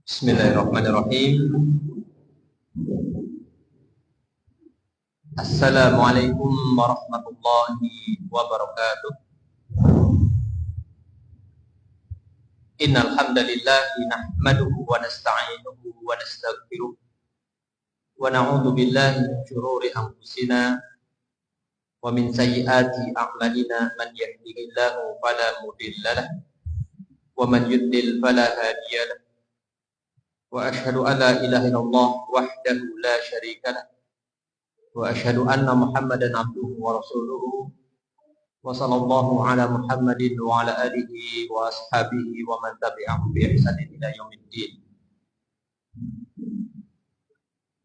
Bismillahirrahmanirrahim. Assalamualaikum warahmatullahi wabarakatuh. Innal hamdalillah nahmaduhu wa nasta'inuhu wa nastaghfiruh wa na'udzu billahi min shururi anfusina wa min sayyiati a'malina. Man yahdihillahu fala mudilla lahu wa man yudlil fala hadiya lahu. Wa asyhadu an la ilaha illallah wahdahu la syarika lah wa asyhadu anna Muhammadan abduhu wa rasuluhu wa sallallahu ala Muhammadin wa ala alihi wa ashabihi wa man tabi'ahum bi ihsanin ila yaumiddin.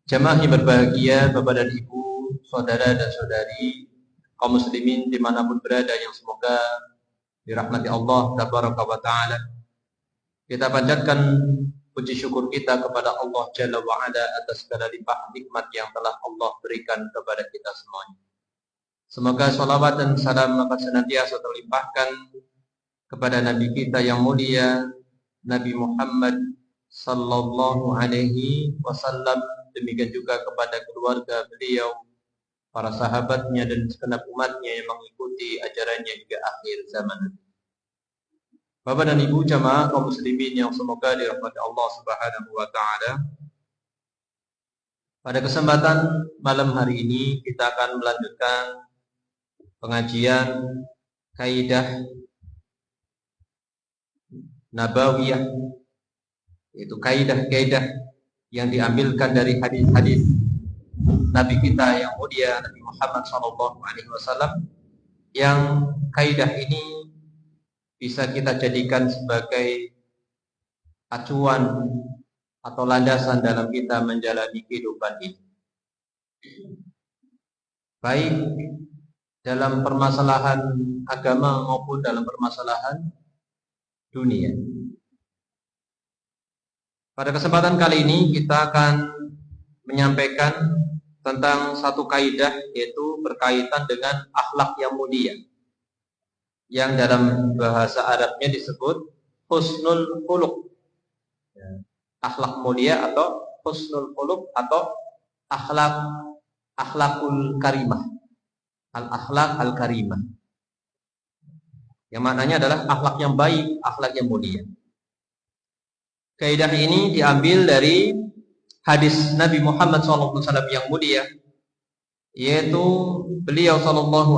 Jamaah yang berbahagia, Bapak dan Ibu, saudara dan saudari, kaum muslimin dimanapun berada, yang semoga dirahmati Allah tabaraka wa ta'ala. Kita panjatkan puji syukur kita kepada Allah Jalla wa'ala atas segala limpah nikmat yang telah Allah berikan kepada kita semuanya. Semoga salawat dan salam akan senantiasa terlimpahkan kepada Nabi kita yang mulia, Nabi Muhammad sallallahu alaihi wasallam. Demikian juga kepada keluarga beliau, para sahabatnya dan segenap umatnya yang mengikuti ajarannya hingga akhir zaman. Bapak dan Ibu jamaah kaum muslimin yang semoga dirahmati Allah Subhanahu wa taala. Pada kesempatan malam hari ini kita akan melanjutkan pengajian kaidah nabawiyah, yaitu kaidah-kaidah yang diambilkan dari hadis-hadis Nabi kita yang mulia Nabi Muhammad SAW, yang kaidah ini bisa kita jadikan sebagai acuan atau landasan dalam kita menjalani kehidupan ini, baik dalam permasalahan agama maupun dalam permasalahan dunia. Pada kesempatan kali ini kita akan menyampaikan tentang satu kaidah, yaitu berkaitan dengan akhlak yang mulia, yang dalam bahasa Arabnya disebut husnul khuluq. Akhlak mulia atau husnul khuluq atau akhlakul karimah. Al-akhlak al-karimah. Yang maknanya adalah akhlak yang baik, akhlak yang mulia. Kaidah ini diambil dari hadis Nabi Muhammad SAW yang mulia, yaitu beliau SAW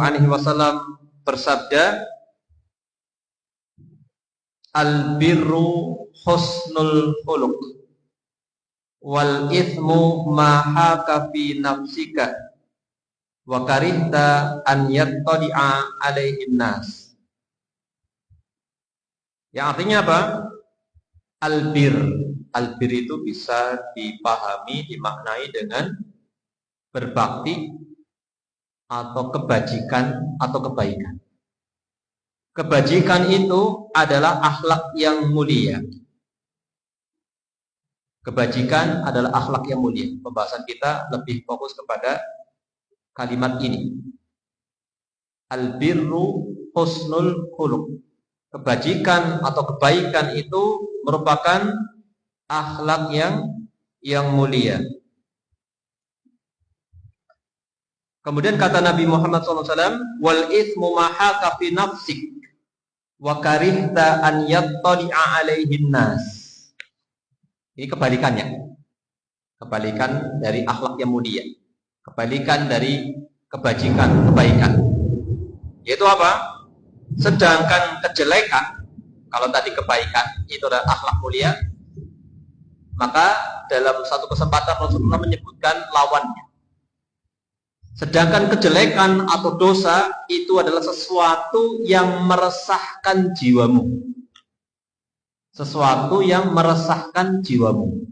bersabda, al-birru husnul khuluq wal ithmu ma haka fi nafsika wa karihta an yattali'a alaihin nas. Yang artinya apa? Albir itu bisa dipahami, dimaknai dengan berbakti atau kebajikan atau kebaikan. Kebajikan itu adalah akhlak yang mulia. Kebajikan adalah akhlak yang mulia. Pembahasan kita lebih fokus kepada kalimat ini. Al-birru husnul khuluq. Kebajikan atau kebaikan itu merupakan akhlak yang mulia. Kemudian kata Nabi Muhammad SAW, wal ithmu ma haka fi nafsik wa karihta an yattali'a alaihin nas. Ini kebalikannya. Kebalikan dari akhlak yang mulia. Kebalikan dari kebajikan, kebaikan. Yaitu apa? Sedangkan kejelekan, kalau tadi kebaikan itu adalah akhlak mulia, maka dalam satu kesempatan Rasulullah menyebutkan lawannya. Sedangkan kejelekan atau dosa itu adalah sesuatu yang meresahkan jiwamu. Sesuatu yang meresahkan jiwamu.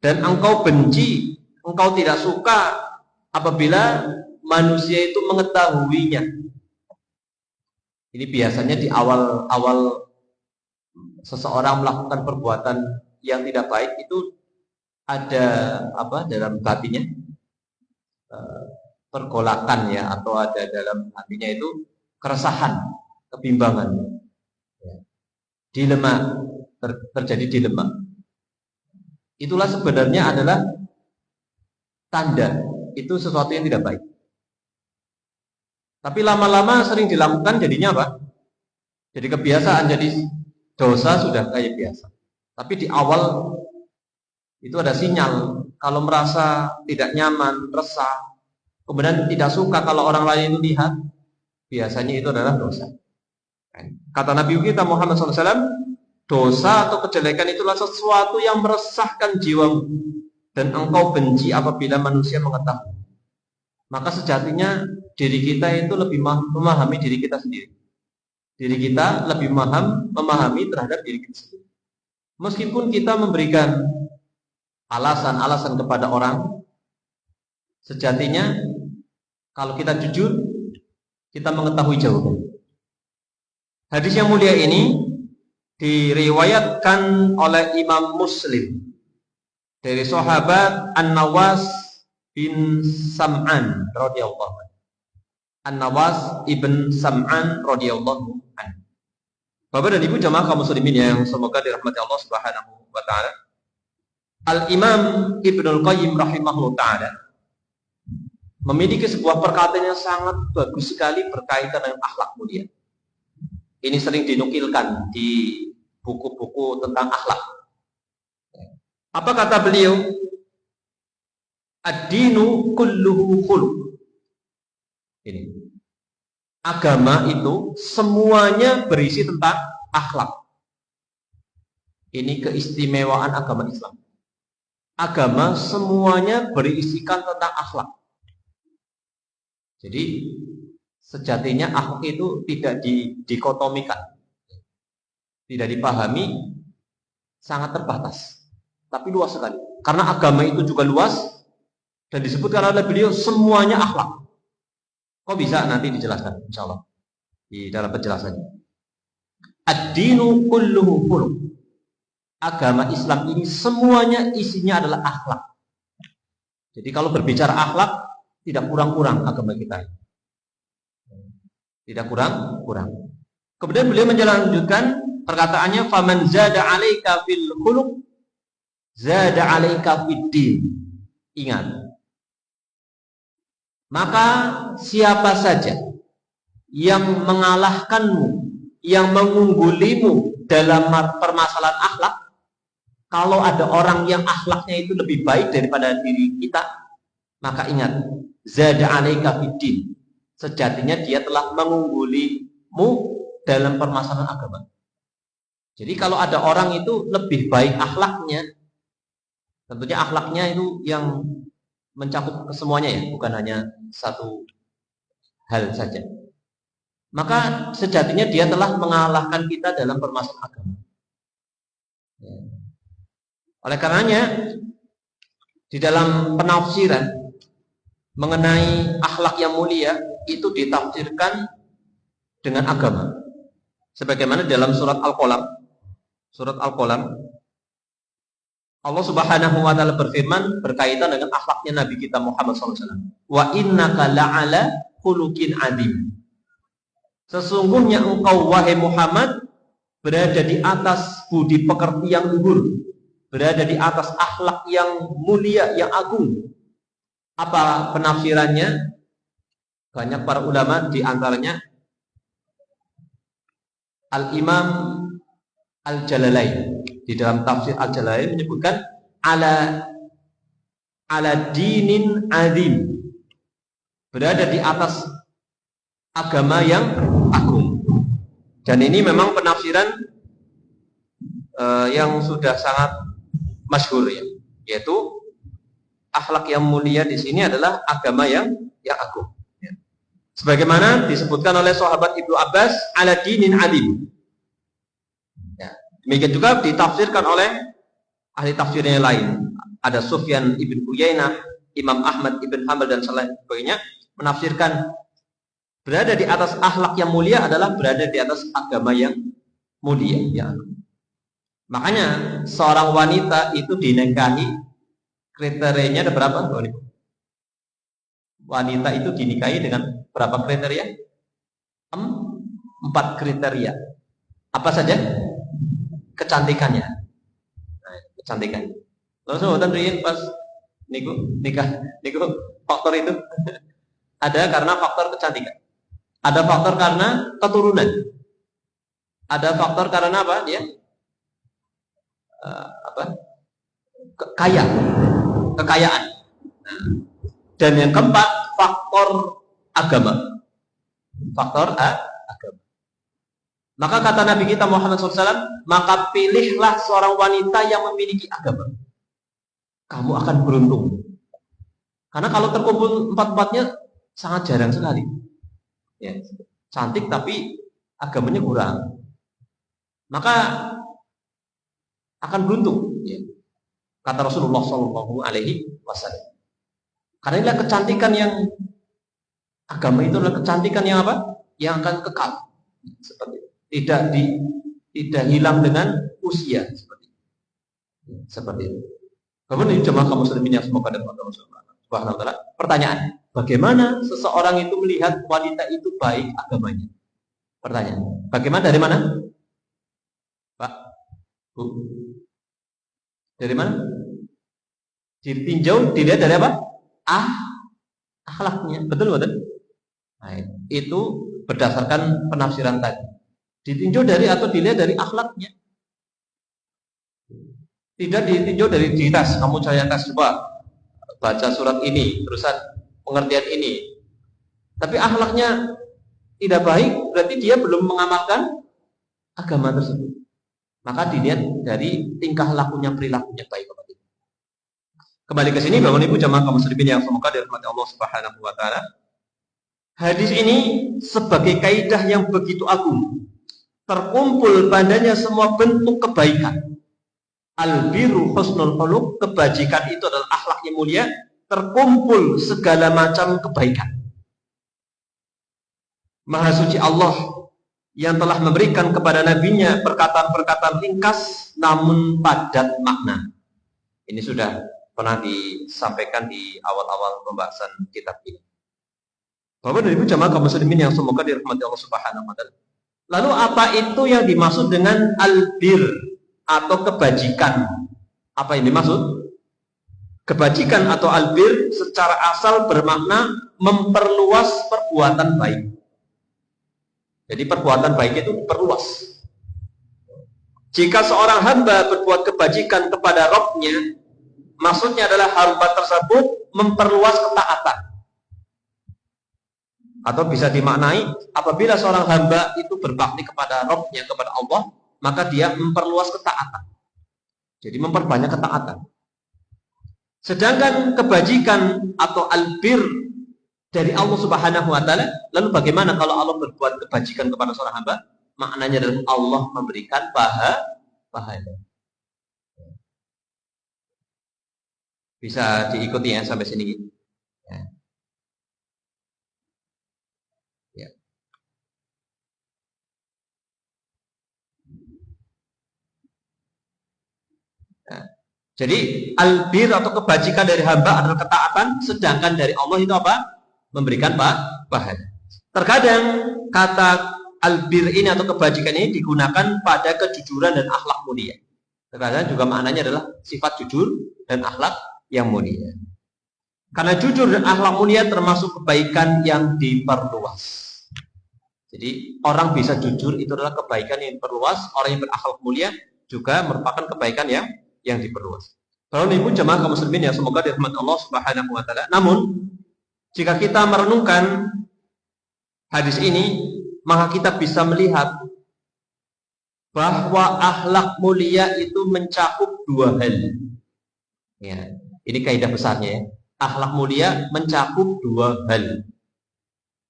Dan engkau benci, engkau tidak suka apabila manusia itu mengetahuinya. Ini biasanya di awal-awal seseorang melakukan perbuatan yang tidak baik itu ada apa dalam hatinya? Pergolakan ya, atau ada dalam hatinya itu keresahan, kebimbangan, dilema, terjadi dilema. itulah sebenarnya adalah tanda itu sesuatu yang tidak baik. Tapi lama-lama sering dilakukan jadinya apa? Jadi kebiasaan, jadi dosa sudah kayak biasa. Tapi di awal itu ada sinyal kalau merasa tidak nyaman, resah, kemudian tidak suka kalau orang lain itu lihat, biasanya itu adalah dosa. Kata Nabi kita Muhammad SAW, dosa atau kejelekan itulah sesuatu yang meresahkan jiwamu dan engkau benci apabila manusia mengetahui. Maka sejatinya diri kita itu lebih memahami diri kita sendiri. Diri kita lebih memahami terhadap diri kita sendiri. Meskipun kita memberikan alasan-alasan kepada orang, sejatinya kalau kita jujur, kita mengetahui jawaban. Hadis yang mulia ini diriwayatkan oleh Imam Muslim dari sahabat An-Nawas bin Sam'an radhiyallahu anhu. An-Nawas ibn Sam'an radhiyallahu anhu. Bapak dan Ibu jamaah kaum muslimin yang semoga dirahmati Allah Subhanahu wa taala. Al-Imam Ibnul Qayyim rahimahullah ta'ala memiliki sebuah perkataan yang sangat bagus sekali berkaitan dengan akhlak mulia. Ini sering dinukilkan di buku-buku tentang akhlak. Apa kata beliau? Ad-dinu kulluhu khuluq. Ini. Agama itu semuanya berisi tentang akhlak. Ini keistimewaan agama Islam. Agama semuanya berisikan tentang akhlak. Jadi sejatinya akhlak itu tidak dikotomikan, tidak dipahami, sangat terbatas, tapi luas sekali. Karena agama itu juga luas dan disebutkan oleh beliau semuanya akhlak. Kok bisa nanti dijelaskan, insya Allah di dalam penjelasannya. Ad-dinu kulluhu khuluq. Agama Islam ini semuanya isinya adalah akhlak. Jadi kalau berbicara akhlak, tidak kurang-kurang agama kita. Tidak kurang-kurang. Kemudian beliau menjelaskan perkataannya, faman zada 'alaika fil khuluq zada 'alaika fid din. Ingat. Maka siapa saja yang mengalahkanmu, yang mengunggulimu dalam permasalahan akhlak, kalau ada orang yang akhlaknya itu lebih baik daripada diri kita, maka ingat, zada 'alaika fid din. Sejatinya dia telah mengunggulimu dalam permasalahan agama. Jadi kalau ada orang itu lebih baik akhlaknya, tentunya akhlaknya itu yang mencakup semuanya ya, bukan hanya satu hal saja. Maka sejatinya dia telah mengalahkan kita dalam permasalahan agama. Oleh karenanya, di dalam penafsiran mengenai akhlak yang mulia itu ditafsirkan dengan agama. Sebagaimana dalam surat Al-Qalam, Allah Subhanahu wa taala berfirman berkaitan dengan akhlaknya Nabi kita Muhammad SAW. Wa innaka la'ala khuluqin adzim. Sesungguhnya engkau wahai Muhammad berada di atas budi pekerti yang luhur, berada di atas akhlak yang mulia, yang agung. Apa penafsirannya? Banyak para ulama, di antaranya Al-Imam Al-Jalalain di dalam tafsir Al-Jalalain menyebutkan ala dinin azim, berada di atas agama yang agung. Dan ini memang penafsiran yang sudah sangat masyhur ya, yaitu akhlak yang mulia di sini adalah agama yang agung. Ya. Sebagaimana disebutkan oleh sahabat Ibnu Abbas, ala dinin adim. Ya. Demikian juga ditafsirkan oleh ahli tafsirnya lain. Ada Sufyan ibn Uyainah, Imam Ahmad ibn Hanbal dan sebagainya menafsirkan berada di atas akhlak yang mulia adalah berada di atas agama yang mulia. Ya. Makanya seorang wanita itu dinikahi, kriterianya ada berapa? Wanita itu dinikahi dengan berapa kriteria? 4 kriteria. Apa saja? Kecantikannya. Nah, kecantikan. Langsung wonten riyin pas niku nikah niku faktor itu ada karena faktor kecantikan. Ada faktor karena keturunan. Ada faktor karena apa? Dia apa? Kaya, kekayaan. Nah, dan yang keempat faktor agama. Faktor agama. Maka kata Nabi kita Muhammad SAW, maka pilihlah seorang wanita yang memiliki agama. Kamu akan beruntung. Karena kalau terkumpul empat-empatnya sangat jarang sekali. Ya, cantik tapi agamanya kurang. Maka akan beruntung. Ya. Kata Rasulullah SAW. Karena inilah kecantikan yang agama itu adalah kecantikan yang apa? Yang akan kekal. Seperti itu. Tidak hilang dengan usia seperti itu. Kemudian jemaah kaum muslimin yang semoga dapat Allah Subhanahu wa taala. Pertanyaan, bagaimana seseorang itu melihat wanita itu baik agamanya? Pertanyaan. Bagaimana dari mana? Pak? Bu? Dari mana? Ditinjau, dilihat dari apa? Akhlaknya. Betul, betul? Nah, itu berdasarkan penafsiran tadi. Ditinjau dari atau dilihat dari akhlaknya. Tidak ditinjau dari di tes. Kamu saya tes coba baca surat ini, terusan pengertian ini. Tapi akhlaknya tidak baik, berarti dia belum mengamalkan agama tersebut. Maka dilihat dari tingkah lakunya, perilakunya baik apa tidak. Kembali ke sini, Bapak Ibu jamaah kaum muslimin yang semoga dirahmati Allah Subhanahu wa taala. Hadis ini sebagai kaidah yang begitu agung. Terkumpul padanya semua bentuk kebaikan. Al-birru husnul khuluq, kebajikan itu adalah akhlak yang mulia, terkumpul segala macam kebaikan. Maha suci Allah yang telah memberikan kepada nabinya perkataan-perkataan ringkas namun padat makna. Ini sudah pernah disampaikan di awal-awal pembahasan kitab ini. Bapak dan Ibu jamaah kaum muslimin yang semoga dirahmati Allah Subhanahu wa taala. Lalu apa itu yang dimaksud dengan albir atau kebajikan? Apa yang dimaksud? Kebajikan atau albir secara asal bermakna memperluas perbuatan baik. Jadi perbuatan baik itu diperluas. Jika seorang hamba berbuat kebajikan kepada Rabb-nya, maksudnya adalah hamba tersebut memperluas ketaatan. Atau bisa dimaknai, apabila seorang hamba itu berbakti kepada Rabb-nya, kepada Allah, maka dia memperluas ketaatan. Jadi memperbanyak ketaatan. Sedangkan kebajikan atau albir dari Allah Subhanahu wa taala, lalu bagaimana kalau Allah berbuat kebajikan kepada seorang hamba? Maknanya adalah Allah memberikan pahala. Bisa diikuti ya sampai sini. Ya. Nah, jadi albir atau kebajikan dari hamba adalah ketaatan, sedangkan dari Allah itu apa? Memberikan pahala. Terkadang kata albir ini atau kebajikan ini digunakan pada kejujuran dan akhlak mulia. Terkadang juga maknanya adalah sifat jujur dan akhlak yang mulia. Karena jujur dan akhlak mulia termasuk kebaikan yang diperluas. Jadi orang bisa jujur itu adalah kebaikan yang diperluas. Orang yang berakhlak mulia juga merupakan kebaikan yang diperluas. Kalau ibu jemaah kaum muslimin ya semoga dirahmati Allah Subhanahu wa taala. Namun jika kita merenungkan hadis ini, maka kita bisa melihat bahwa akhlak mulia itu mencakup dua hal. Ya, ini kaidah besarnya ya. Akhlak mulia mencakup dua hal.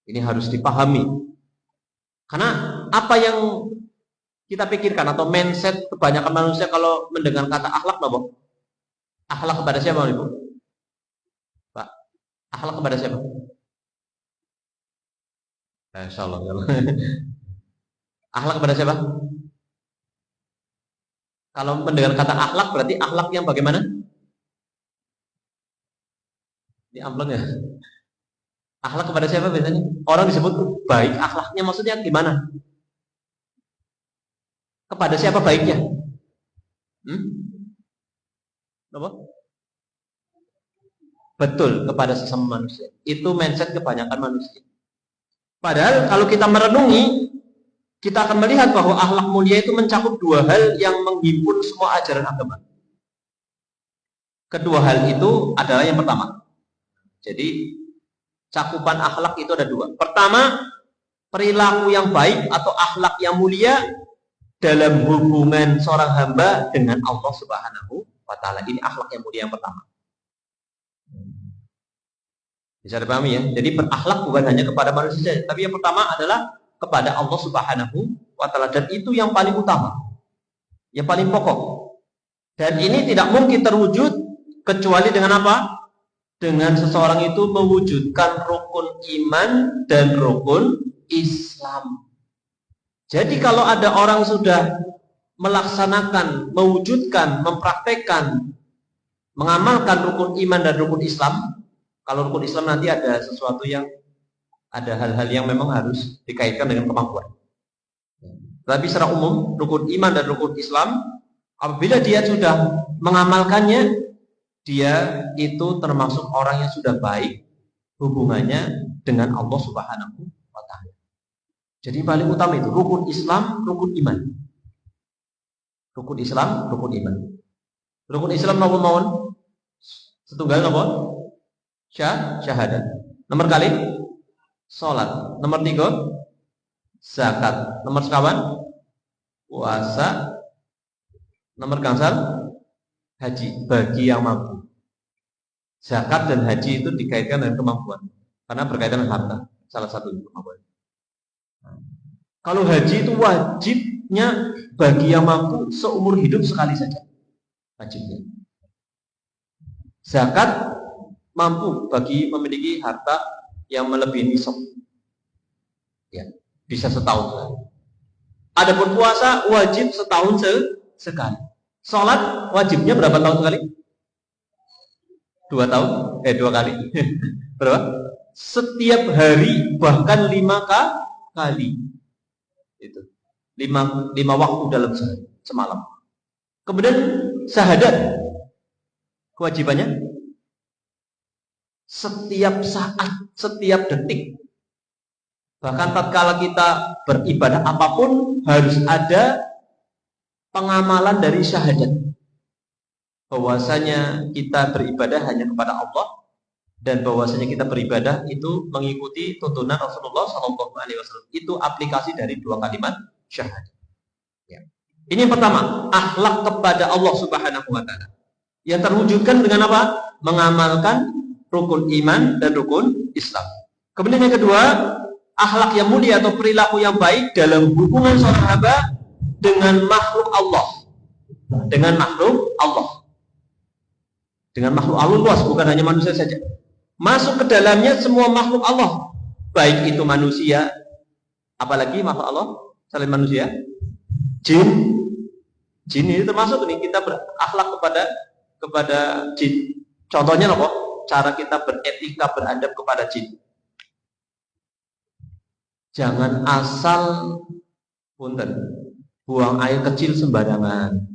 Ini harus dipahami. Karena apa yang kita pikirkan atau mindset kebanyakan manusia kalau mendengar kata akhlak, Bapak? Akhlak kepada siapa, Ibu? Pak, akhlak kepada siapa? Insyaallah. Akhlak kepada siapa? Kalau mendengar kata akhlak berarti akhlak yang bagaimana? Di amplop ya. Akhlak kepada siapa biasanya? Orang disebut baik, akhlaknya maksudnya gimana? Kepada siapa baiknya? Apa? Betul, kepada sesama manusia. Itu mindset kebanyakan manusia. Padahal kalau kita merenungi, kita akan melihat bahwa akhlak mulia itu mencakup dua hal yang menghimpun semua ajaran agama. Kedua hal itu adalah yang pertama. Jadi, cakupan akhlak itu ada dua. Pertama, perilaku yang baik atau akhlak yang mulia dalam hubungan seorang hamba dengan Allah Subhanahu wa Ta'ala. Ini akhlak yang mulia yang pertama. Bisa dipahami ya? Jadi berakhlak bukan hanya kepada manusia saja, tapi yang pertama adalah kepada Allah Subhanahu wa Ta'ala, dan itu yang paling utama, yang paling pokok. Dan ini tidak mungkin terwujud kecuali dengan apa? Dengan seseorang itu mewujudkan rukun iman dan rukun Islam. Jadi kalau ada orang sudah melaksanakan, mewujudkan, mempraktekkan, mengamalkan rukun iman dan rukun Islam, kalau rukun Islam nanti ada sesuatu yang, ada hal-hal yang memang harus dikaitkan dengan kemampuan. Tapi secara umum, rukun iman dan rukun Islam, apabila dia sudah mengamalkannya, dia itu termasuk orang yang sudah baik hubungannya dengan Allah Subhanahu wa Ta'ala. Jadi paling utama itu rukun Islam, rukun iman. Rukun Islam, rukun iman. Rukun Islam napa mawon? Setunggal napa? Syahadat. Nomor kali salat. Nomor 3 zakat. Nomor sekawan puasa. Nomor gangsal haji bagi yang mampu. Zakat dan haji itu dikaitkan dengan kemampuan karena berkaitan dengan harta. Salah satu kemampuan. Kalau haji itu wajibnya bagi yang mampu seumur hidup sekali saja. Wajibnya. Zakat mampu bagi memiliki harta yang melebihi nisab. Ya, bisa setahun. Adapun puasa wajib setahun sekali. Salat wajibnya berapa tahun sekali? 2 tahun? 2 kali. Berapa? Setiap hari bahkan 5 kali. Itu. 5 waktu dalam sehari, semalam. Kemudian syahadat kewajibannya setiap saat, setiap detik. Bahkan tatkala kita beribadah apapun harus ada pengamalan dari syahadat. Bahwasanya kita beribadah hanya kepada Allah dan bahwasanya kita beribadah itu mengikuti tuntunan Rasulullah SAW. Itu aplikasi dari 2 kalimat syahadat. Ya. Ini yang pertama, akhlak kepada Allah Subhanahu wa Ta'ala. Yang terwujudkan dengan apa? Mengamalkan rukun iman dan rukun Islam. Kemudian yang kedua, akhlak yang mulia atau perilaku yang baik dalam hubungan seorang hamba dengan makhluk Allah. Dengan makhluk Allah. Dengan makhluk Allah luas, bukan hanya manusia saja. Masuk ke dalamnya semua makhluk Allah. Baik itu manusia, apalagi makhluk Allah selain manusia, jin. Jin ini termasuk nih, kita berakhlak kepada jin. Contohnya apa? Cara kita beretika, beradab kepada jin. Jangan asal punten buang air kecil sembarangan.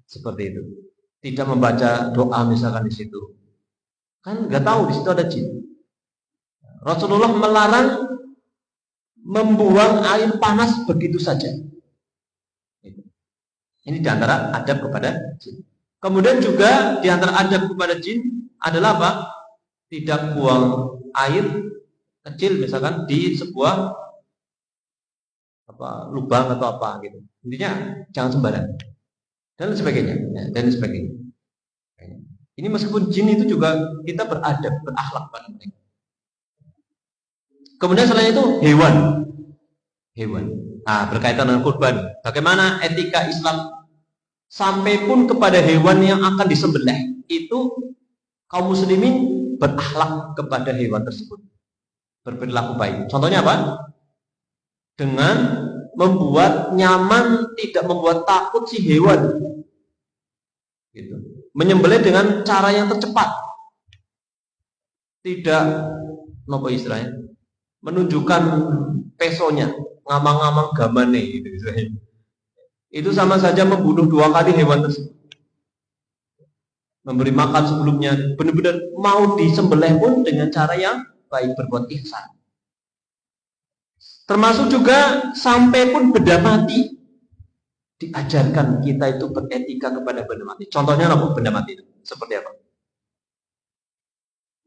Seperti itu. Tidak membaca doa misalkan di situ. Kan nggak tahu di situ ada jin. Rasulullah melarang membuang air panas begitu saja. Ini diantara adab kepada jin. Kemudian juga diantara adab kepada jin adalah apa? Tidak buang air kecil misalkan di sebuah lubang atau apa gitu. Intinya jangan sembarangan dan sebagainya. Dan sebagainya. Ini meskipun jin itu juga kita beradab, berakhlak pada mereka. Kemudian selain itu hewan. Nah, berkaitan dengan kurban. Bagaimana etika Islam sampai pun kepada hewan yang akan disembelih, itu kaum muslimin berakhlak kepada hewan tersebut, berperilaku baik. Contohnya apa? Dengan membuat nyaman, tidak membuat takut si hewan. Gitu. Menyembelih dengan cara yang tercepat, tidak apa istilahnya, menunjukkan pesonya, ngamang-ngamang gamane gitu. Itu sama saja membunuh 2 kali hewan tersebut. memberi makan sebelumnya, benar-benar mau disembelih pun dengan cara yang baik, berbuat ihsan. Termasuk juga sampai pun benda mati diajarkan kita itu beretika kepada benda mati. Contohnya apa benda mati itu? Seperti apa?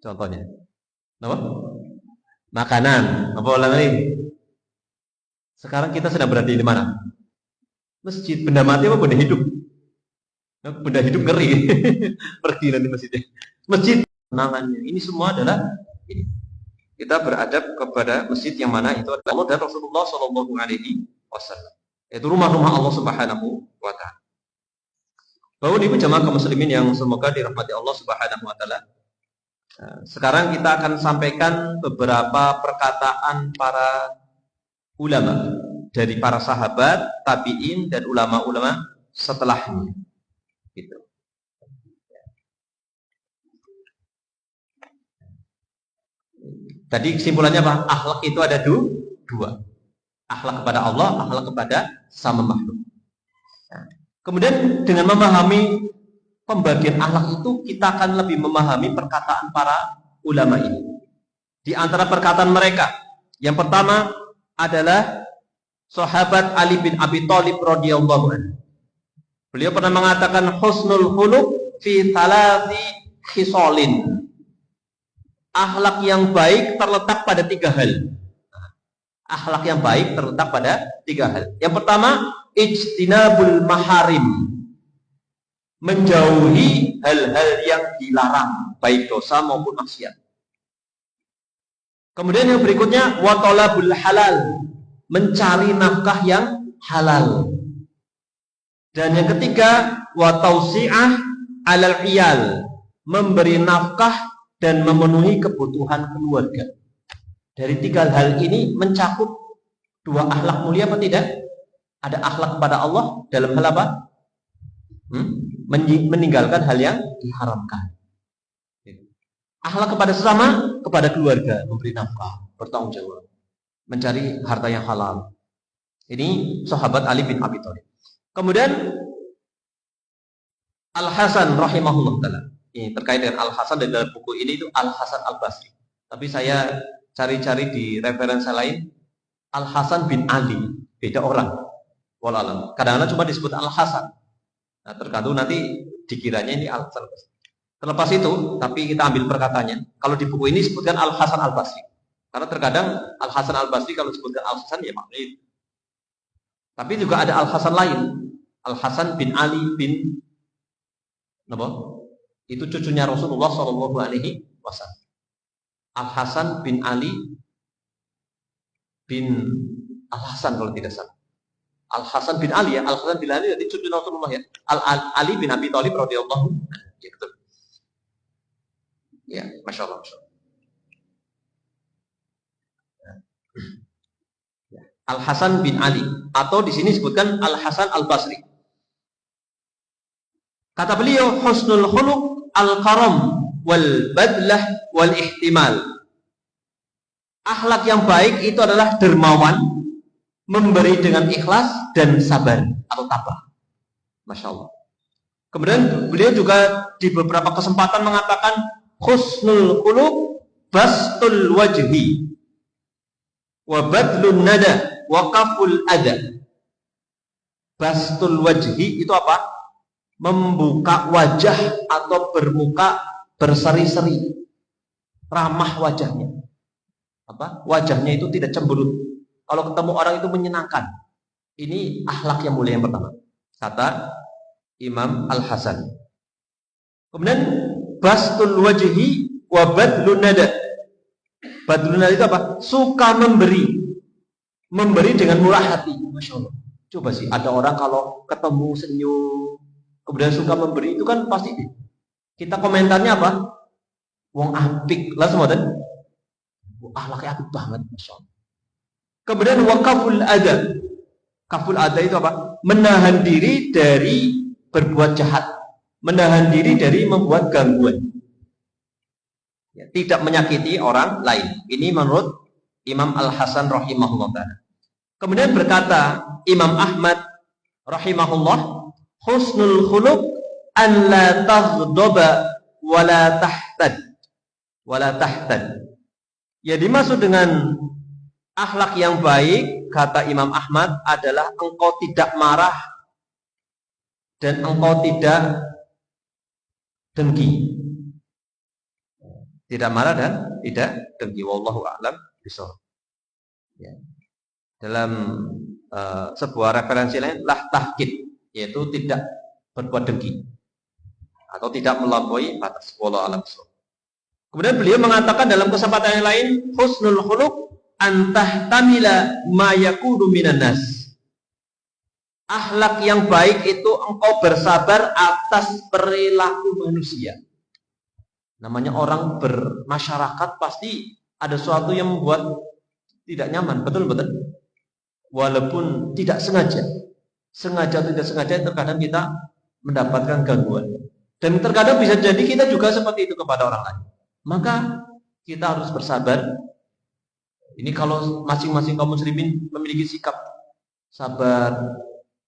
Contohnya, apa? Makanan. Apa lagi? Sekarang kita sedang berada di mana? Masjid. Benda mati apa benda hidup? Benda hidup ngeri. Pergi nanti masjidnya. Masjid kenangannya. Ini semua adalah ini. Kita beradab kepada masjid yang mana itu adalah Allah dan Rasulullah Shallallahu Alaihi Wasallam. Itu rumah-rumah Allah Subhanahu Wa Taala. Bahwa ibu jamaah kaum muslimin yang semoga dirahmati Allah Subhanahu Wa Taala. Sekarang kita akan sampaikan beberapa perkataan para ulama dari para sahabat, tabi'in dan ulama-ulama setelahnya. Gitu. Tadi kesimpulannya apa? Akhlak itu ada dua. Akhlak kepada Allah, akhlak kepada sesama makhluk. Nah, kemudian dengan memahami pembagian akhlak itu, kita akan lebih memahami perkataan para ulama ini. Di antara perkataan mereka, yang pertama adalah sahabat Ali bin Abi Thalib radhiyallahu anhu. Beliau pernah mengatakan husnul khuluq fi thalathi khisalin. Akhlak yang baik terletak pada 3 hal. Akhlak yang baik terletak pada 3 hal. Yang pertama, ijtinabul maharim. Menjauhi hal-hal yang dilarang, baik dosa maupun maksiat. Kemudian yang berikutnya, wa talabul halal. Mencari nafkah yang halal. Dan yang ketiga, wa tausi'ah alal iyal. Memberi nafkah dan memenuhi kebutuhan keluarga. Dari 3 hal ini mencakup 2 akhlak mulia apa tidak? Ada akhlak kepada Allah dalam hal apa? Meninggalkan hal yang diharamkan. Akhlak kepada sesama, kepada keluarga, memberi nafkah, bertanggung jawab, mencari harta yang halal. Ini sahabat Ali bin Abi Thalib. Kemudian Al-Hasan rahimahullah ta'ala. Ini terkait dengan Al-Hasan, dan dalam buku ini itu Al-Hasan Al-Basri. Tapi saya cari-cari di referensi lain, Al-Hasan bin Ali, beda orang. Wallahualam. Kadang-kadang cuma disebut Al-Hasan. Nah, tergantung nanti dikiranya ini Al-Hasan Al-Basri. Terlepas itu, tapi kita ambil perkataannya. Kalau di buku ini disebutkan Al-Hasan Al-Basri. Karena terkadang Al-Hasan Al-Basri kalau disebutkan Al-Hasan ya maknanya itu. Tapi juga ada Al-Hasan lain. Al-Hasan bin Ali bin apa? Itu cucunya Rasulullah Shallallahu Alaihi Wasallam. Al-Hasan bin Ali bin Al-Hasan kalau tidak salah. Al-Hasan bin Ali ya, Al-Hasan bin Ali jadi cucu Rasulullah ya. Ali bin Abi Thalib radhiyallahu anhu. Ya, betul. Ya, masya Allah. Al-Hasan bin Ali, atau di sini disebutkan Al-Hasan Al-Basri. Kata beliau, husnul khuluq al-karam wal badlah wal ihtimal. Akhlak yang baik itu adalah dermawan, memberi dengan ikhlas dan sabar atau tabah. Masya Allah. Kemudian beliau juga di beberapa kesempatan mengatakan husnul khuluq bastul wajhi wa badlun nada wa kaful adha. Bastul wajhi itu apa? Membuka wajah atau bermuka berseri-seri, ramah wajahnya. Apa? Wajahnya itu tidak cemberut. Kalau ketemu orang itu menyenangkan. Ini akhlak yang mulia yang pertama. Kata Imam Al-Hasan. Kemudian bastul wajhi wa badlun nada. Badlun nada itu apa? Suka memberi. Memberi dengan murah hati. Masya Allah. Coba sih, ada orang kalau ketemu senyum, kemudian suka memberi, itu kan pasti kita komentarnya apa? Wong apik lah semua kan? Akhlaknya apik banget, masya Allah. Kemudian wakaful adab. Kaful adab itu apa? Menahan diri dari berbuat jahat, menahan diri dari membuat gangguan. Ya, tidak menyakiti orang lain. Ini menurut Imam Al-Hasan rahimahullah ta'ala. Kemudian berkata Imam Ahmad rahimahullah, husnul khuluq an la taghdaba wa la tahtad. Ya, dimaksud dengan akhlak yang baik, kata Imam Ahmad, adalah engkau tidak marah dan engkau tidak dengki. Tidak marah dan tidak dengki. Wallahu a'lam bishawab. Ya. Dalam sebuah referensi lain, lah tahkid, yaitu tidak berbuat dengki atau tidak melampaui batas. Wallahu a'lam bishawab. Kemudian beliau mengatakan dalam kesempatan yang lain, husnul khuluq antahtamila ma yakunu minan nas. Akhlak yang baik itu engkau bersabar atas perilaku manusia. Namanya orang bermasyarakat pasti ada sesuatu yang membuat tidak nyaman, betul-betul. Walaupun tidak sengaja. Sengaja atau tidak sengaja terkadang kita mendapatkan gangguan. Dan terkadang bisa jadi kita juga seperti itu kepada orang lain. Maka kita harus bersabar. Ini kalau masing-masing kaum muslimin memiliki sikap sabar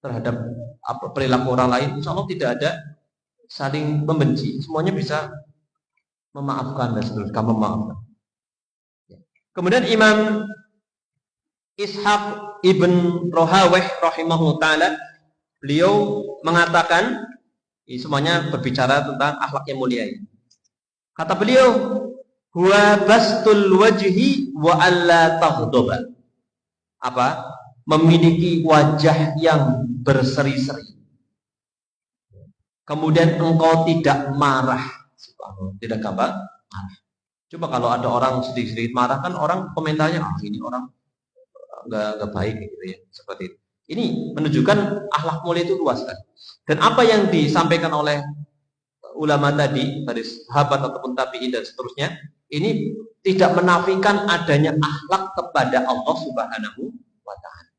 terhadap perilaku orang lain, insya Allah tidak ada saling membenci. Semuanya bisa memaafkan dan seterusnya, memaafkan. Kemudian Imam Ishaq ibn Rohaweh rahimahullah ta'ala, beliau mengatakan, ini semuanya berbicara tentang akhlak yang mulia ini. Kata beliau, huwa bastul wajhi wa alla taghdaba. Apa? Memiliki wajah yang berseri-seri. Kemudian engkau tidak marah. Tidak gampang marah. Coba kalau ada orang sedikit-sedikit marah, kan orang komentarnya, ini orang nggak baik gitu ya, seperti itu. Ini menunjukkan akhlak mulia itu luas kan. Dan apa yang disampaikan oleh ulama tadi, dari sahabat ataupun tabi'in dan seterusnya, ini tidak menafikan adanya akhlak kepada Allah Subhanahu wa ta'ala.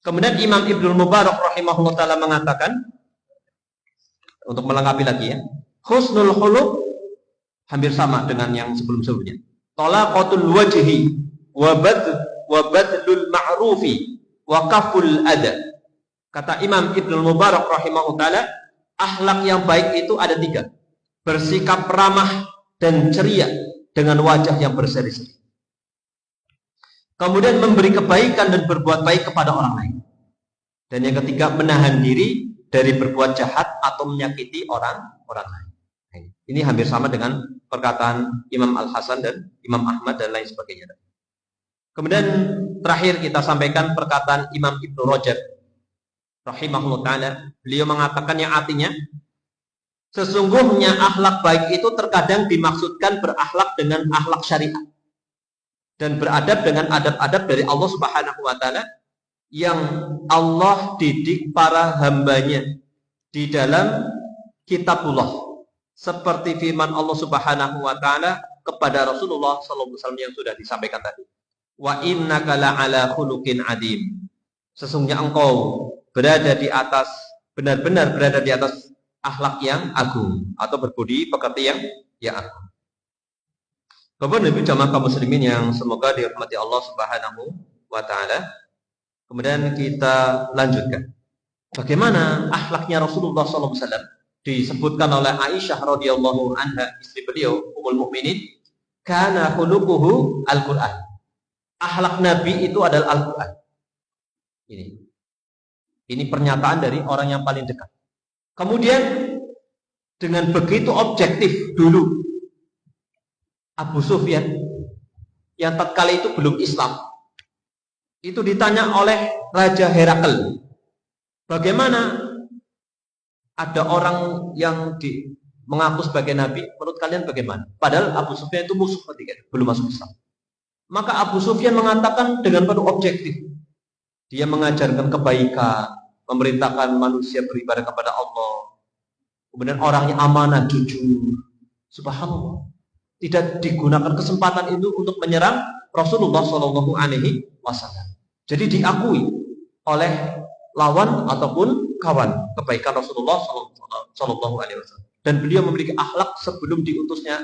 Kemudian Imam Ibnu Mubarak rahimahullah ta'ala mengatakan, untuk melengkapi lagi ya, husnul khuluq hampir sama dengan yang sebelum-sebelumnya. Talaqatul wajhi wa badlul ma'rufi wa kaful adab. Kata Imam Ibnu Mubarak rahimahullah ta'ala, akhlak yang baik itu ada 3. Bersikap ramah dan ceria dengan wajah yang berseri-seri. Kemudian memberi kebaikan dan berbuat baik kepada orang lain. Dan yang ketiga, menahan diri dari berbuat jahat atau menyakiti orang lain. Ini hampir sama dengan perkataan Imam Al-Hasan dan Imam Ahmad dan lain sebagainya. Kemudian terakhir kita sampaikan perkataan Imam Ibnu Rajab rahimahullah ta'ala. Beliau mengatakan yang artinya, sesungguhnya akhlak baik itu terkadang dimaksudkan berakhlak dengan akhlak syariat dan beradab dengan adab-adab dari Allah Subhanahu wa ta'ala yang Allah didik para hambanya di dalam kitabullah, seperti firman Allah Subhanahu wa ta'ala kepada Rasulullah sallallahu alaihi wasallam yang sudah disampaikan tadi. Wa innaka la'ala khuluqin adim. Sesungguhnya engkau berada di atas, benar-benar berada di atas akhlak yang agung atau berbudi pekerti yang agung. Bapak Ibu jamaah kaum muslimin yang semoga dirahmati Allah Subhanahu wa ta'ala. Kemudian kita lanjutkan. Bagaimana akhlaknya Rasulullah sallallahu alaihi wasallam? Disebutkan oleh Aisyah radhiyallahu anha, istri beliau, Ummul Mukminin, kana khuluquhu Al-Qur'an. Akhlak Nabi itu adalah Al-Qur'an. Ini pernyataan dari orang yang paling dekat. Kemudian dengan begitu objektif dulu Abu Sufyan yang tatkala itu belum Islam, itu ditanya oleh Raja Herakl, bagaimana ada orang yang mengaku sebagai nabi, menurut kalian bagaimana? Padahal Abu Sufyan itu musuh ketika itu, belum masuk Islam. Maka Abu Sufyan mengatakan dengan penuh objektif, dia mengajarkan kebaikan, memerintahkan manusia beribadah kepada Allah, kemudian orangnya amanah, jujur. Subhanallah, tidak digunakan kesempatan itu untuk menyerang Rasulullah Shallallahu Alaihi Wasallam. Jadi diakui oleh lawan ataupun kawan kebaikan Rasulullah Shallallahu Alaihi Wasallam. Dan beliau memiliki akhlak sebelum diutusnya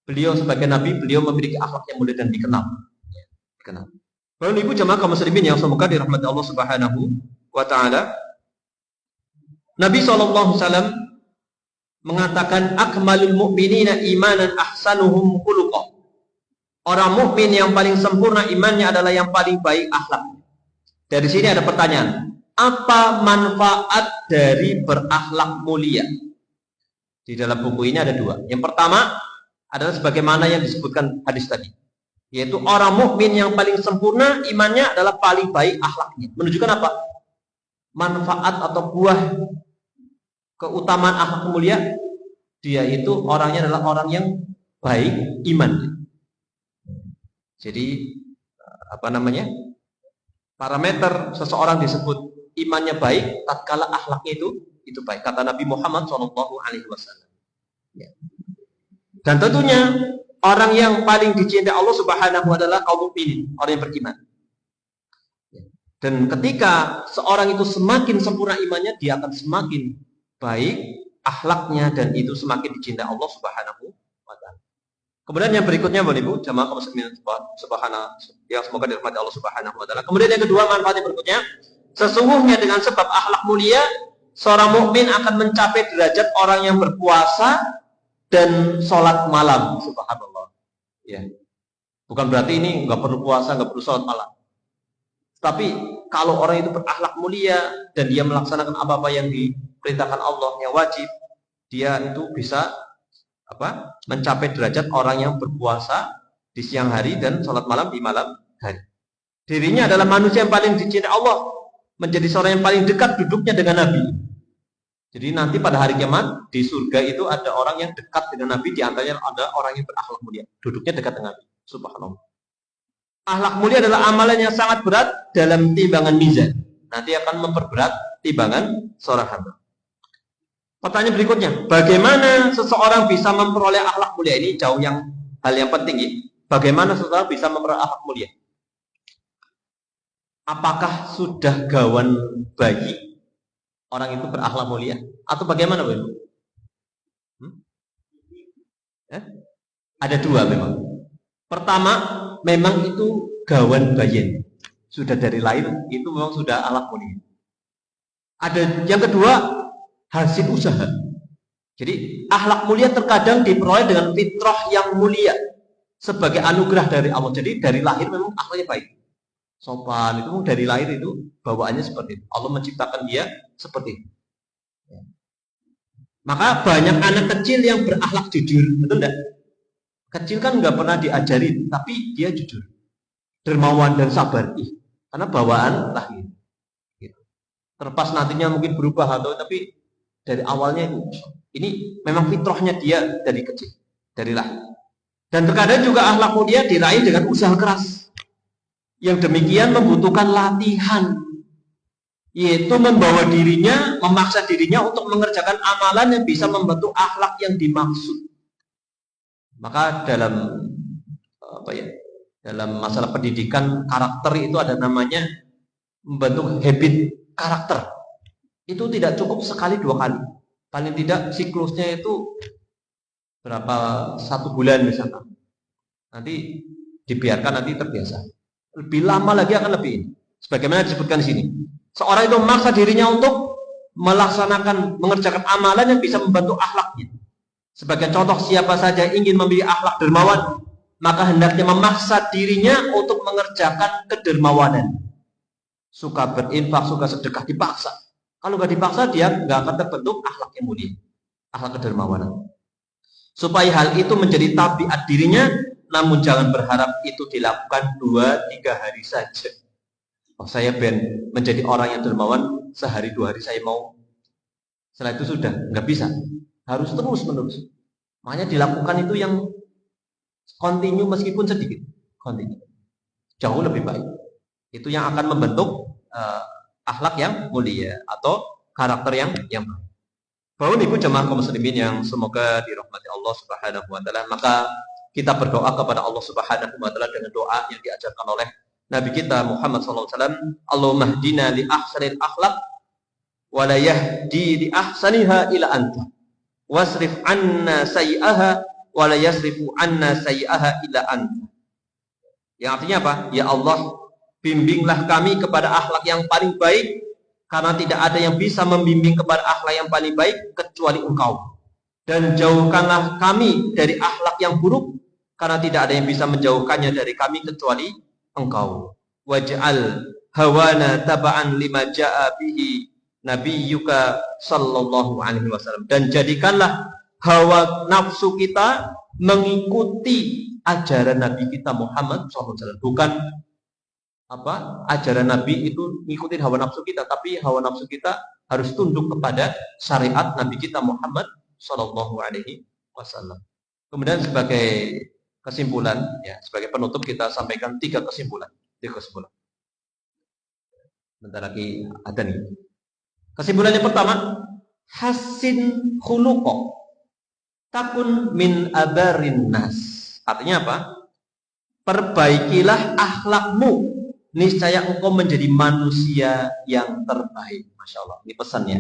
beliau sebagai nabi, beliau memiliki akhlak yang mulia dan dikenal. Bapak Ibu jamaah kaum muslimin yang semoga dirahmati Allah Subhanahu wa ta'ala, Nabi SAW mengatakan akmalul mu'minina imanan ahsanuhum khuluqah. Orang mukmin yang paling sempurna imannya adalah yang paling baik akhlaknya. Dari sini ada pertanyaan, apa manfaat dari berakhlak mulia? Di dalam buku ini ada dua. Yang pertama adalah sebagaimana yang disebutkan hadis tadi, yaitu orang mukmin yang paling sempurna imannya adalah paling baik akhlaknya. Menunjukkan apa? Manfaat atau buah keutamaan akhlak mulia, dia itu orangnya adalah orang yang baik imannya. Jadi parameter seseorang disebut imannya baik tatkala akhlaknya itu baik, kata Nabi Muhammad SAW. Ya. Dan tentunya orang yang paling dicintai Allah Subhanahu wa taala kaum mukminin, orang yang beriman. Ya. Dan ketika seorang itu semakin sempurna imannya, dia akan semakin baik akhlaknya dan itu semakin dicintai Allah Subhanahu wa taala. Kemudian yang berikutnya Bapak Ibu, jamaah kaum muslimin subhanahu yang semoga dirahmati Allah Subhanahu wa taala. Kemudian yang kedua, manfaat yang berikutnya, sesungguhnya dengan sebab akhlak mulia, seorang mukmin akan mencapai derajat orang yang berpuasa dan sholat malam. Subhanallah. Ya. Bukan berarti ini nggak perlu puasa, nggak perlu sholat malam. Tapi kalau orang itu berakhlak mulia dan dia melaksanakan apa-apa yang diperintahkan Allah yang wajib, dia itu bisa mencapai derajat orang yang berpuasa di siang hari dan sholat malam di malam hari. Dirinya adalah manusia yang paling dicintai Allah, menjadi seorang yang paling dekat duduknya dengan Nabi. Jadi nanti pada hari kiamat di surga itu ada orang yang dekat dengan Nabi, di antaranya ada orang yang berakhlak mulia, duduknya dekat dengan Nabi. Subhanallah. Akhlak mulia adalah amalan yang sangat berat dalam timbangan mizan. Nanti akan memperberat timbangan seorang hamba. Pertanyaan berikutnya, bagaimana seseorang bisa memperoleh akhlak mulia? Ini jauh hal yang penting ya. Bagaimana seseorang bisa memperoleh akhlak mulia? Apakah sudah gawan bayi orang itu berakhlak mulia? Atau bagaimana Bu? Ada dua memang. Pertama, memang itu gawan bayi. Sudah dari lahir itu memang sudah akhlak mulia. Ada yang kedua, hasil usaha. Jadi akhlak mulia terkadang diperoleh dengan fitrah yang mulia sebagai anugerah dari Allah. Jadi dari lahir memang akhlaknya baik, sopan, itu dari lahir itu bawaannya seperti itu. Allah menciptakan dia seperti itu. Maka banyak anak kecil yang berakhlak jujur, betul enggak? Kecil kan nggak pernah diajarin, tapi dia jujur, dermawan dan sabar, karena bawaan lahir. Terlepas nantinya mungkin berubah tapi dari awalnya ini memang fitrahnya dia dari kecil, dari lahir. Dan terkadang juga akhlak mulia diraih dengan usaha keras. Yang demikian membutuhkan latihan, yaitu membawa dirinya, memaksa dirinya untuk mengerjakan amalan yang bisa membentuk akhlak yang dimaksud. Maka dalam dalam masalah pendidikan karakter itu ada namanya membentuk habit karakter. Itu tidak cukup sekali dua kali, paling tidak siklusnya itu berapa, 1 bulan misalkan, nanti dibiarkan, nanti terbiasa, lebih lama lagi akan lebih. Sebagaimana disebutkan di sini, seorang itu memaksa dirinya untuk mengerjakan amalan yang bisa membantu akhlaknya. Sebagai contoh, siapa saja ingin memiliki akhlak dermawan, maka hendaknya memaksa dirinya untuk mengerjakan kedermawanan. Suka berinfak, suka sedekah, dipaksa. Kalau nggak dipaksa, dia nggak akan terbentuk akhlak yang mulia, akhlak kedermawanan. Supaya hal itu menjadi tabiat dirinya, namun jangan berharap itu dilakukan 2-3 hari saja. Saya menjadi orang yang dermawan sehari 2 hari saya mau. Setelah itu sudah nggak bisa, harus terus menerus. Makanya dilakukan itu yang kontinu meskipun sedikit, kontinu. Jauh lebih baik. Itu yang akan membentuk akhlak yang mulia atau karakter yang baik. Bapak Ibu jemaah kaum muslimin yang semoga dirahmati Allah Subhanahu wa taala, maka kita berdoa kepada Allah Subhanahu wa taala dengan doa yang diajarkan oleh Nabi kita Muhammad sallallahu alaihi wasallam, Allahumma hdina li ahsanil akhlaq wa la yahdi li ahsaniha ila anta wasrif anna sayyi'aha wa la yasrifu anna sayyi'aha ila anta. Yang artinya apa? Ya Allah, bimbinglah kami kepada akhlak yang paling baik, karena tidak ada yang bisa membimbing kepada akhlak yang paling baik kecuali Engkau. Dan jauhkanlah kami dari akhlak yang buruk, karena tidak ada yang bisa menjauhkannya dari kami kecuali Engkau. Waj'al hawana taba'an lima ja'a bihi nabiyyuka sallallahu alaihi wasallam. Dan jadikanlah hawa nafsu kita mengikuti ajaran Nabi kita Muhammad sallallahu alaihi wasallam. Bukan ajaran Nabi itu ngikutin hawa nafsu kita, tapi hawa nafsu kita harus tunduk kepada syariat Nabi kita Muhammad sallallahu alaihi wasallam. Kemudian sebagai kesimpulan, ya, sebagai penutup kita sampaikan tiga kesimpulan. Bentar lagi ada nih. Kesimpulan yang pertama, hasin khuluqo takun min abarin nas. Artinya apa? Perbaikilah akhlakmu, niscaya engkau menjadi manusia yang terbaik. Masya Allah, ini pesannya.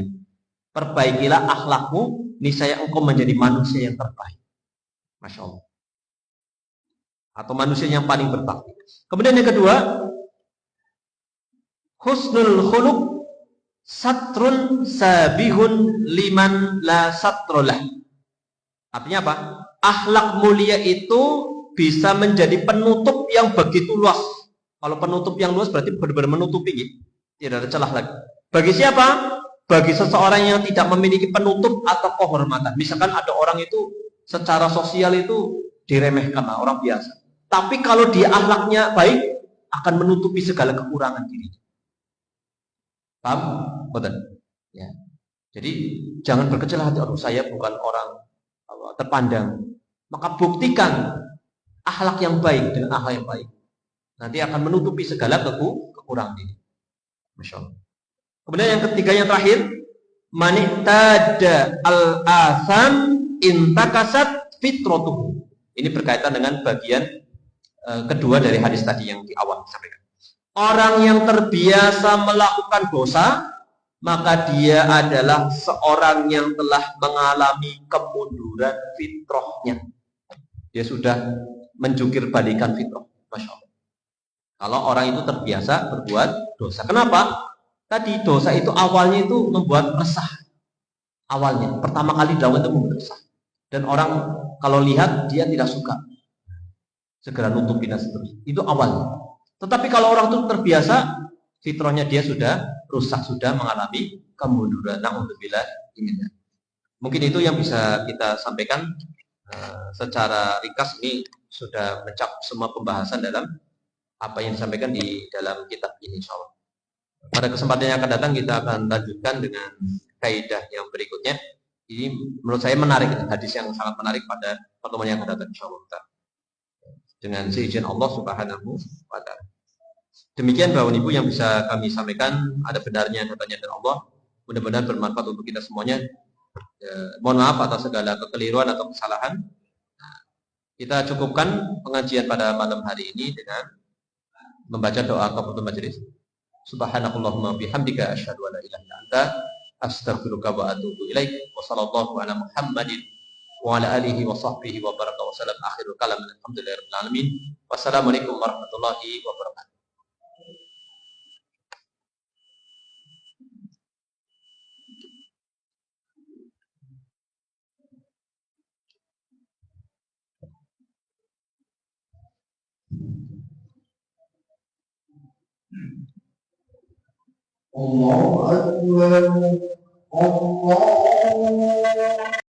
Perbaikilah akhlakmu, niscaya engkau menjadi manusia yang terbaik. Masya Allah. Atau manusia yang paling berbakti. Kemudian yang kedua, husnul khuluq satrun sabihun liman la satrolah. Artinya apa? Akhlak mulia itu bisa menjadi penutup yang begitu luas. Kalau penutup yang luas berarti benar-benar menutupi, tidak ada celah lagi. Bagi siapa? Bagi seseorang yang tidak memiliki penutup atau kehormatan. Misalkan ada orang itu secara sosial itu diremehkan, orang biasa. Tapi kalau dia akhlaknya baik, akan menutupi segala kekurangan dirinya. Paham? Betul. Ya. Jadi jangan berkecil hati, aduh saya bukan orang terpandang. Maka buktikan akhlak yang baik dengan akhlak yang baik. Nanti akan menutupi segala kekurangan diri. Masya Allah. Kemudian yang ketiga, yang terakhir, mani'tada al-atham intakasat fitratuhu. Ini berkaitan dengan bagian kedua dari hadis tadi yang di awal disampaikan. Orang yang terbiasa melakukan dosa, maka dia adalah seorang yang telah mengalami kemunduran fitrahnya. Dia sudah menjungkir balikan fitrah. Masya Allah. Kalau orang itu terbiasa berbuat dosa. Kenapa? Tadi dosa itu awalnya itu membuat resah. Awalnya, pertama kali dilakukan itu membuat resah. Dan orang kalau lihat dia tidak suka, segera nutupin dan seterusnya. Itu awalnya. Tetapi kalau orang itu terbiasa, fitrahnya dia sudah rusak, sudah mengalami kemunduran. Na'udzubillah. Mungkin itu yang bisa kita sampaikan secara ringkas. Ini sudah mencakup semua pembahasan dalam apa yang disampaikan di dalam kitab ini, insyaallah. Pada kesempatan yang akan datang kita akan lanjutkan dengan kaidah yang berikutnya. Ini menurut saya menarik, hadis yang sangat menarik pada pertemuan yang akan datang, insyaallah. Dengan seizin Allah Subhanahu wa ta'ala. Demikian Bapak Ibu yang bisa kami sampaikan, ada benarnya datangnya dari Allah. Mudah-mudahan bermanfaat untuk kita semuanya. Mohon maaf atas segala kekeliruan atau kesalahan. Kita cukupkan pengajian pada malam hari ini dengan membaca doa kafaratul majelis. Subhanakallahumma bihamdika asyhadu an la ilaha illa anta astaghfiruka wa atubu ilaik. Wa sallallahu ala Muhammadin wa ala alihi wa sahbihi wa baraka wa salam. Akhirul kalam, alhamdulillahirabbil alamin. Wassalamualaikum warahmatullahi wabarakatuh. الله أكبر الله